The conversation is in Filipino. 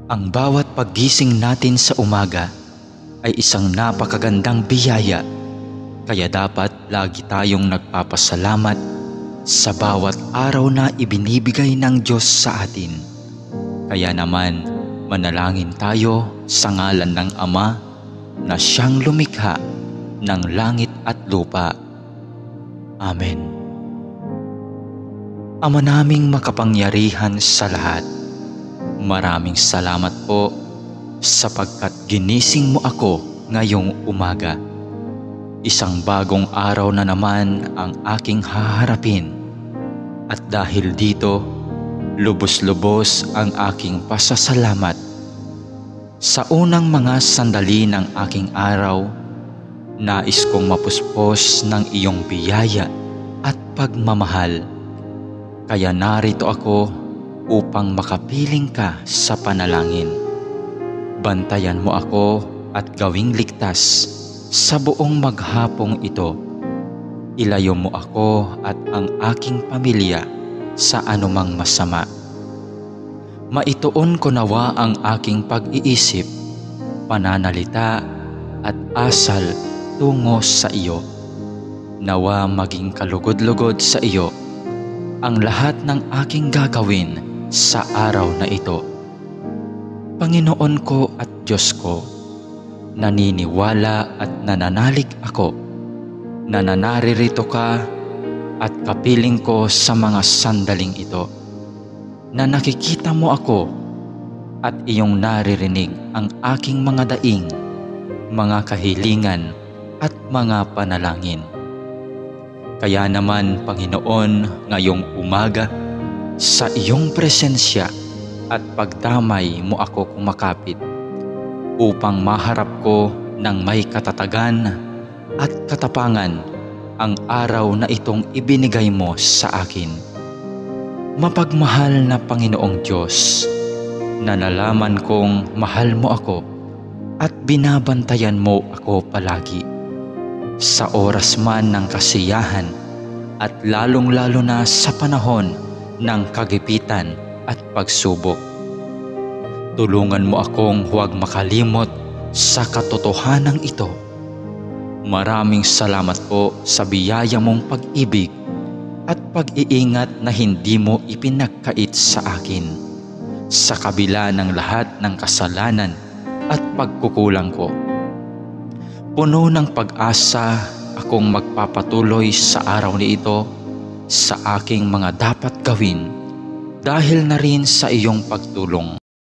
Ang bawat paggising natin sa umaga ay isang napakagandang biyaya, kaya dapat lagi tayong nagpapasalamat sa bawat araw na ibinibigay ng Diyos sa atin. Kaya naman, manalangin tayo sa ngalan ng Ama na siyang lumikha ng langit at lupa. Amen. Ama naming makapangyarihan sa lahat, maraming salamat po sapagkat ginising mo ako ngayong umaga. Isang bagong araw na naman ang aking haharapin. At dahil dito, lubos-lubos ang aking pasasalamat. Sa unang mga sandali ng aking araw, nais kong mapuspos ng iyong biyaya at pagmamahal. Kaya narito ako upang makapiling ka sa panalangin. Bantayan mo ako at gawing ligtas sa buong maghapong ito. Ilayo mo ako at ang aking pamilya sa anumang masama. Maituon ko nawa ang aking pag-iisip, pananalita at asal tungo sa iyo. Nawa maging kalugod-lugod sa iyo ang lahat ng aking gagawin sa araw na ito. Panginoon ko at Diyos ko, naniniwala at nananalig ako na naririto ka at kapiling ko sa mga sandaling ito, na nakikita mo ako at iyong naririnig ang aking mga daing, mga kahilingan at mga panalangin. Kaya naman, Panginoon, ngayong umaga, sa iyong presensya at pagdamay mo ako kumakapit upang maharap ko ng may katatagan at katapangan ang araw na itong ibinigay mo sa akin. Mapagmahal na Panginoong Diyos, na nalaman kong mahal mo ako at binabantayan mo ako palagi. Sa oras man ng kasiyahan at lalong-lalo na sa panahon ng kagipitan at pagsubok. Tulungan mo akong huwag makalimot sa katotohanan ito. Maraming salamat po sa biyaya mong pag-ibig at pag-iingat na hindi mo ipinagkait sa akin, sa kabila ng lahat ng kasalanan at pagkukulang ko. Puno ng pag-asa akong magpapatuloy sa araw ni ito sa aking mga dapat gawin dahil na rin sa iyong pagtulong.